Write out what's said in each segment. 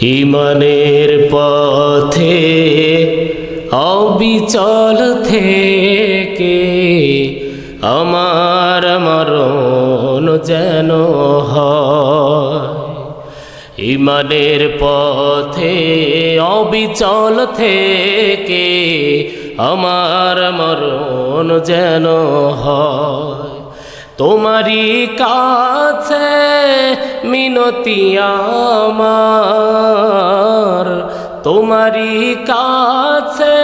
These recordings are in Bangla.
ইমানের পথে অবিচল থেকে আমার মরণ যেন হয়। ইমানের পথে অবিচল থেকে আমার মরণ যেন হয়। তোমারই কাছে মিনতি আমার, তোমারই কাছে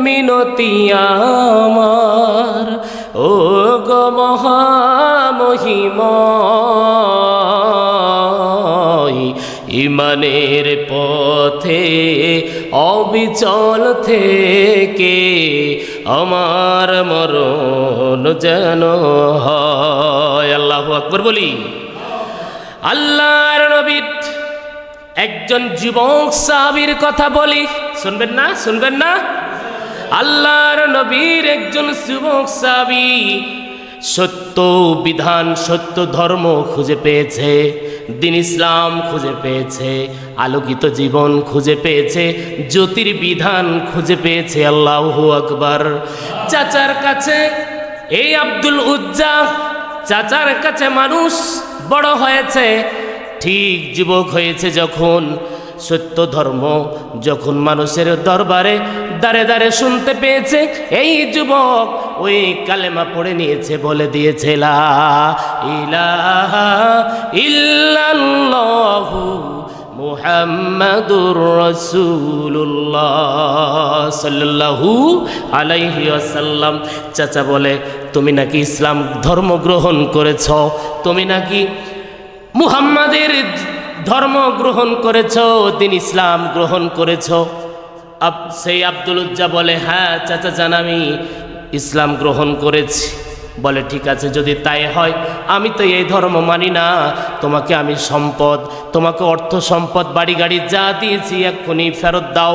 মিনতি আমার, ও গো মহামহিময়। ইমানের পথে অবিচল থেকে আমার মরণ যেন হয়। আল্লাহু আকবার বলি। আল্লাহর নবীর একজন যুবক সাহাবীর কথা বলি, শুনবেন না? শুনবেন না? আল্লাহর নবীর একজন যুবক সাহাবী সত্য বিধান, সত্য ধর্ম খুঁজে পেয়েছে, দ্বীন ইসলাম খুঁজে পেয়েছে, আলোকিত জীবন খুঁজে পেয়েছে, জ্যোতির বিধান খুঁজে পেয়েছে। আল্লাহু আকবার। চাচার কাছে এই আব্দুল উজ্জা, চাচার কাছে মানুষ বড় হয়েছে, ঠিক যুবক হয়েছে যখন, সত্য ধর্ম যখন মানুষের দরবারে দাঁড়ে দাঁড়ে শুনতে পেয়েছে, এই যুবক ওই কালেমা পড়ে নিয়েছে, বলে দিয়েছে লা ইলাহা ইল্লাল্লাহু মুহাম্মাদুর রাসূলুল্লাহ সাল্লাল্লাহু আলাইহি ওয়াসাল্লাম। চাচা বলে, তুমি নাকি ইসলাম ধর্ম গ্রহণ করেছ, তুমি নাকি মুহাম্মাদের ধর্ম গ্রহণ করেছ, দ্বীন ইসলাম গ্রহণ করেছ। সেই আব্দুল উজ্জা বলে, হ্যাঁ চাচা জান, আমি ইসলাম গ্রহণ করেছি। বলে, ঠিক আছে, যদি তাই হয়, আমি তো এই ধর্ম মানি না, তোমাকে আমি সম্পদ, তোমাকে অর্থ সম্পদ, বাড়ি গাড়ি যা দিয়েছি এক্ষুনি ফেরত দাও।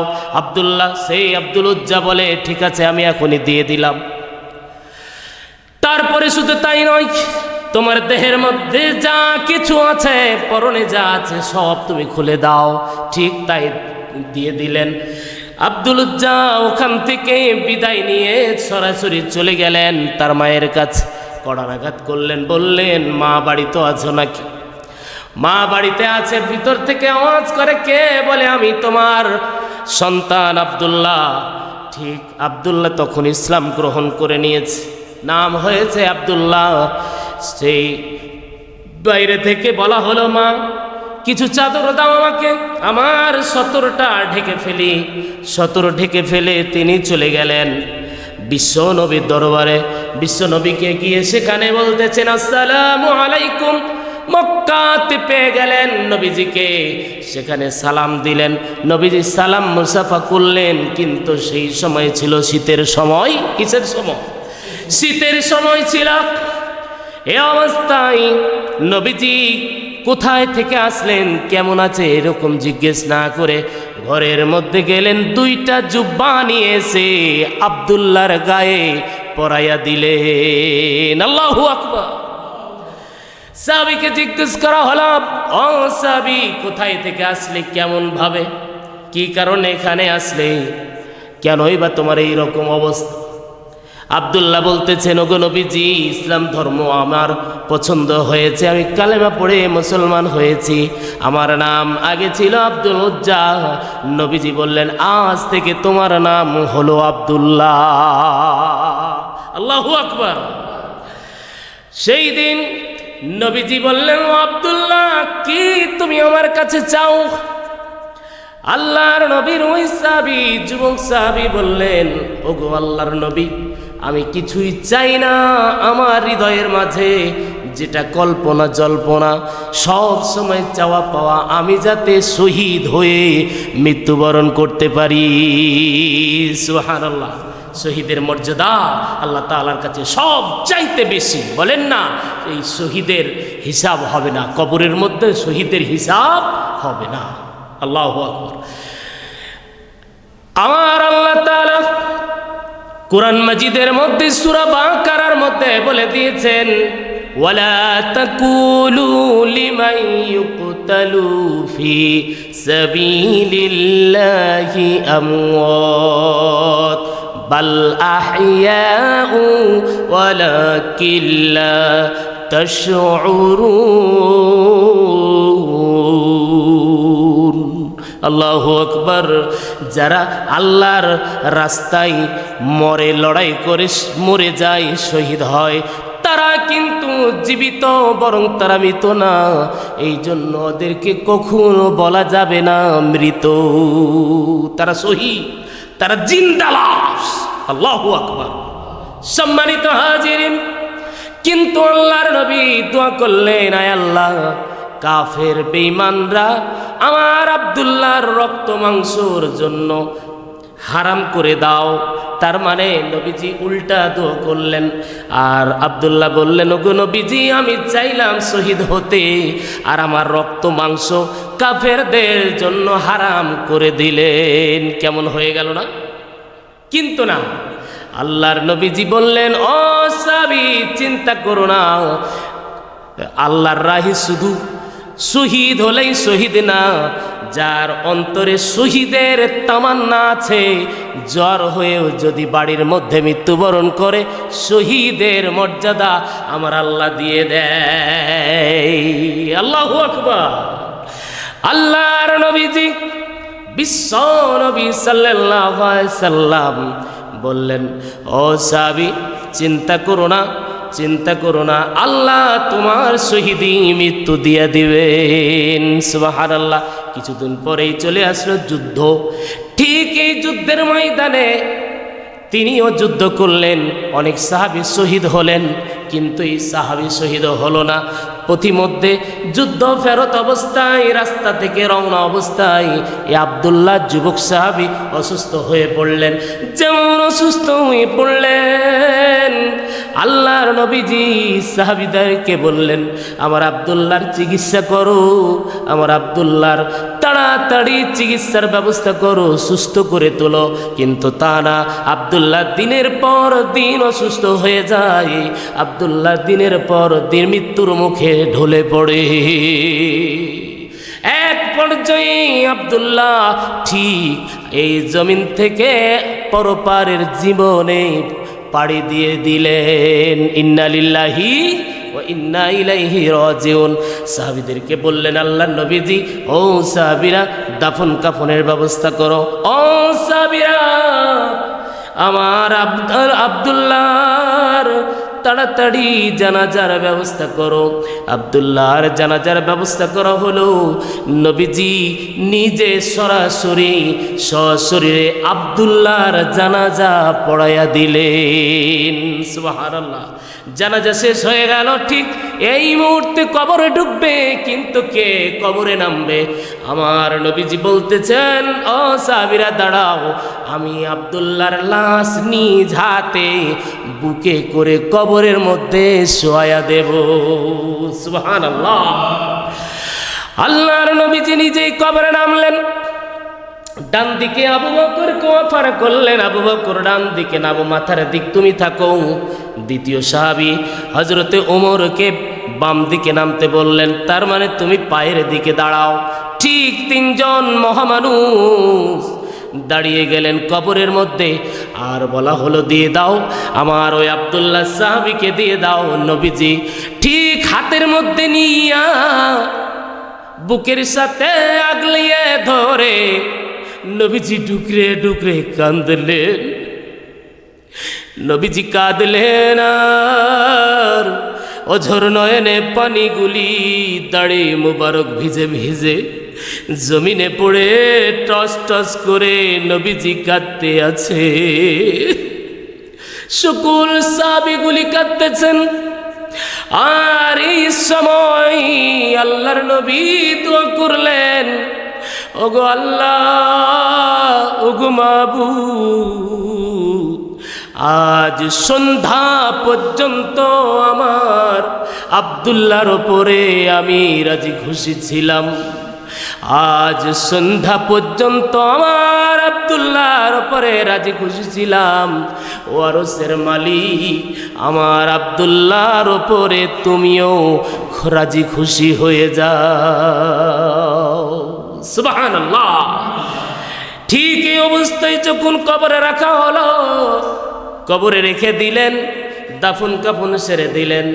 সেই আব্দুল উজ্জা বলে, ঠিক আছে, আমি এখনই দিয়ে দিলাম। তারপরে শুধু তাই নয়, তোমার দেহের মধ্যে যা কিছু আছে, পরনে যা আছে, সব তুমি খুলে দাও। ঠিক তাই দিয়ে দিলেন। আব্দুল উজ্জা ওখান থেকে বিদায় নিয়ে সরাসরি চলে গেলেন তার মায়ের কাছে। কড়ানাঘাত করলেন, বললেন, মা বাড়িতে আছো নাকি? মা বাড়িতে আছে। ভিতর থেকে আওয়াজ করে, কে? বলে, আমি তোমার সন্তান আব্দুল্লাহ। ঠিক আব্দুল্লাহ তখন ইসলাম গ্রহণ করে নিয়েছে, নাম হয়েছে আব্দুল্লাহ। সেই বাইরে থেকে বলা হলো, মা কিছু চাদর দাও আমাকে, আমার সতরটা ঢেকে ফেলি। সতর ঢেকে ফেলে তিনি চলে গেলেন বিশ্ব নবীর দরবারে। বিশ্ব নবীকে গিয়ে সেখানে বলতেছেন, আসসালামু আলাইকুম। মক্কাতে পেয়ে গেলেন নবীজিকে, সেখানে সালাম দিলেন। নবীজি সালাম মুসাফা করলেন, কিন্তু সেই সময় ছিল শীতের সময়। কিসের সময়? শীতের সময় ছিল। এ অবস্থায় নবীজি কোথায় থেকে আসলেন, কেমন আছে, এরকম জিজ্ঞেস না করে ঘরের মধ্যে গেলেন, দুইটা জুব্বা নিয়ে এসে আব্দুল্লাহর গায়ে পরাইয়া দিলেন। আল্লাহু আকবার। সাহাবীকে জিজ্ঞেস করা হলো, ও সাহাবী, কোথায় থেকে আসলে, কেমন ভাবে, কি কারণে এখানে আসলে, কেনই বা তোমার এই রকম অবস্থা? আব্দুল্লাহ বলতেছেন, ওগো নবীজি, ইসলাম ধর্ম আমার পছন্দ হয়েছে, আমি কালেমা পড়ে মুসলমান হয়েছি। আমার নাম আগে ছিল আব্দুল উজ্জা। নবীজি বললেন, আজ থেকে তোমার নাম হলো আব্দুল্লাহ। আল্লাহু আকবার। সেই দিন নবীজি বললেন, ও আব্দুল্লাহ, কি তুমি আমার কাছে চাও? আল্লাহর নবীর ওই সাহাবী, যুবক সাহাবী বললেন, ওগো আল্লাহর নবী, আমি কিছুই চাই না। আমার হৃদয়ের মাঝে যেটা কল্পনা জল্পনা, সব সময় চাওয়া পাওয়া, আমি যাতে শহীদ হয়ে মৃত্যুবরণ করতে পারি। সুবহানাল্লাহ। শহীদের মর্যাদা আল্লাহ তাআলার কাছে সব চাইতে বেশি। বলেন না, এই শহীদের হিসাব হবে না, কবরের মধ্যে শহীদের হিসাব হবে না। আল্লাহু আকবার। আমার আল্লাহ তাআলা কোরআন মাজিদের মধ্যে সূরা বাকারার মধ্যে বলে দিয়েছেন, ওয়ালা তাকুলু লিমান ইউকতালু ফি সাবিলিল্লাহি আমওয়াত বাল আহইয়াউ ওয়ালাকিন লা তাশউরুন। আল্লাহু আকবার। যারা আল্লাহর রাস্তায় মরে, লড়াই করে মরে যায়, শহীদ হয়, তারা কিন্তু জীবিত, বরং তারা মৃত না। এই জন্য ওদেরকে কখনো বলা যাবে না মৃত, তারা শহীদ, তারা জিন্দা লাশ। আল্লাহু আকবার। সম্মানিত হাজিরিন, কিন্তু আল্লাহর নবী দোয়া করলেন, আয় আল্লাহ, কাফের বেঈমানরা আমার আব্দুল্লাহর রক্ত মাংসর জন্য হারাম করে দাও। তার মানে নবীজি উল্টা দোয়া করলেন। আর আব্দুল্লাহ বললেন, ওগো নবীজি, আমি চাইলাম শহীদ হতে, আর আমার রক্ত মাংস কাফেরদের জন্য হারাম করে দিলেন। কেমন হয়ে গেল না? কিন্তু না, আল্লাহর নবীজি বললেন, ও সাহাবী, চিন্তা করো না, আল্লাহর রাহে শুধু শহীদ হলেই শহীদ না, যার অন্তরে শহীদের তামান্না আছে, জ্বর হয়েও যদি বাড়ির মধ্যে মৃত্যুবরণ করে, শহীদের মর্যাদা আমার আল্লাহ দিয়ে দেয়। আল্লাহু আকবার। আল্লাহর নবীজি বিশ্ব নবী সাল্লাল্লাহু আলাইহি সাল্লাম বললেন, ও সাহাবী, চিন্তা করো না, চিন্তা করো না, আল্লাহ তোমার শহীদি মৃত্যু দিয়ে দিবেন। সুবহানাল্লাহ। কিছুদিন পরেই চলে আসলো যুদ্ধ। ঠিক এই যুদ্ধের ময়দানে তিনিও যুদ্ধ করলেন, অনেক সাহাবী শহীদ হলেন, কিন্তু এই সাহাবী শহীদ হলো না। পথিমধ্যে যুদ্ধ ফেরত অবস্থায়, রাস্তা থেকে রওনা অবস্থায় এই আব্দুল্লাহ যুবক সাহাবী অসুস্থ হয়ে পড়লেন। যেমন অসুস্থ হয়ে পড়লেন, আল্লাহর নবীজি সাহাবীদেরকে বললেন, আমার আব্দুল্লাহর চিকিৎসা করো, আমার আব্দুল্লাহর তাড়াতাড়ি চিকিৎসার ব্যবস্থা করো, সুস্থ করে তোলো। কিন্তু তা না, আব্দুল্লাহ দিনের পর দিন অসুস্থ হয়ে যায়, আব্দুল্লাহ দিনের পর দিন মৃত্যুর মুখে ঢলে পড়ে। এক পর্যায়ে আব্দুল্লাহ ঠিক এই জমিন থেকে পরপারের জীবনে পাড়ি দিয়ে দিলেন। ইন্না লিল্লাহি ওয়া ইন্না ইলাইহি রাজিউন। সাহাবীদেরকে বললেন, আল্লাহর নবীজি, ও সাহাবীরা, দাফন কাফনের ব্যবস্থা করো। ও সাহাবীরা, আমার আব্দুল্লাহর তাড়াতাড়ি জানাজার ব্যবস্থা করো। আব্দুল্লাহর জানাজার ব্যবস্থা করা হলো। নবীজি নিজে সরাসরি সশরীরে আব্দুল্লাহর জানাজা পড়াইয়া দিলেন। সুবহানাল্লাহ। জানাজা শেষ হয়ে গেল। ঠিক এই মুহূর্তে কবরে ঢুকবে, কিন্তু কে কবরে নামবে? আমার নবীজি বলতেছেন, ও সাহাবীরা দাঁড়াও, আমি আব্দুল্লাহর লাশ নিজ হাতে বুকে করে কবরের মধ্যে শোয়া দেব। সুবহানাল্লাহ। আল্লাহর নবীজি নিজেই কবরে নামলেন। ডান দিকে আবু বকরকে অফার করলেন, আবু বকর ডান দিকে নামো, মাথার দিক তুমি থাকো। দ্বিতীয় সাহাবী হযরতে ওমরকে বাম দিকে নামতে বললেন, তার মানে তুমি পায়ের দিকে দাঁড়াও। ঠিক তিনজন মহামানুষ দাঁড়িয়ে গেলেন কবরের মধ্যে। আর বলা হলো, দিয়ে দাও আমার ওই আব্দুল্লাহ সাহাবীকে দিয়ে দাও। নবীজি ঠিক হাতের মধ্যে নিয়া বুকের সাথে আগলিয়ে ধরে নবীজি ডুকরে ডুকরে কাঁদলেন। নবীজি কাঁদলেন, আর অঝর নয়নে পানিগুলি দাড়ি মুবারক ভিজে ভিজে জমিনে পড়ে টস টস করে নবীজি কাঁদতে আছে। সকল সাহাবীগুলি কাঁদতেছেন। আর এই সময় আল্লাহর নবী দোয়া করলেন, ওগো আল্লাহ, ওগো মাবুদ, আজ সন্ধ্যা পর্যন্ত আমার আব্দুল্লাহর ওপরে আমি রাজি খুশি ছিলাম। আজ সন্ধ্যা পর্যন্ত আমার আব্দুল্লাহর উপরে রাজি খুশি ছিলাম। ও আরশের মালিক, আমার আব্দুল্লাহর উপরে তুমিও রাজি খুশি হয়ে যাও। সুবহানাল্লাহ। ঠিক এই অবস্থায় যখন কবরে রাখা হলো, কবরে রেখে দিলেন, দাফন কাফন সেরে দিলেন।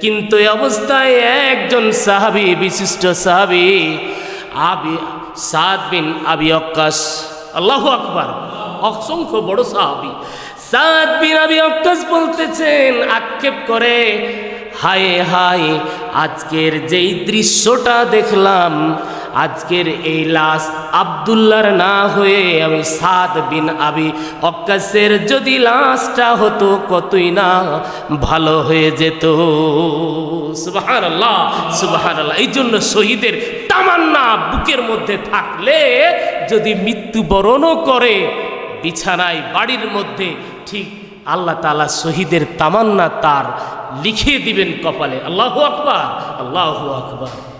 কিন্তু এই অবস্থায় একজন সাহাবী, বিশিষ্ট সাহাবী সাদ বিন আবি ওয়াক্কাস, আল্লাহু আকবার, অসংখ্য বড় সাহাবী সাদ বিন আবি ওয়াক্কাস বলতেছেন আক্ষেপ করে, হায় হায়, আজকের যেই দৃশ্যটা দেখলাম, আজকের এই লাশ আব্দুল্লাহর না হয়ে আমি সাদ বিন আবি ওয়াক্কাসের যদি লাশটা হতো কতই না ভালো হয়ে যেত। সুবহানাল্লাহ, সুবহানাল্লাহ। এই জন্য শহীদের তামান্না বুকের মধ্যে থাকলে যদি মৃত্যুবরণও করে বিছানায়, বাড়ির মধ্যে, ঠিক আল্লাহ তাআলা শহীদের তামান্না তার লিখিয়ে দিবেন কপালে। আল্লাহু আকবার, আল্লাহু আকবার।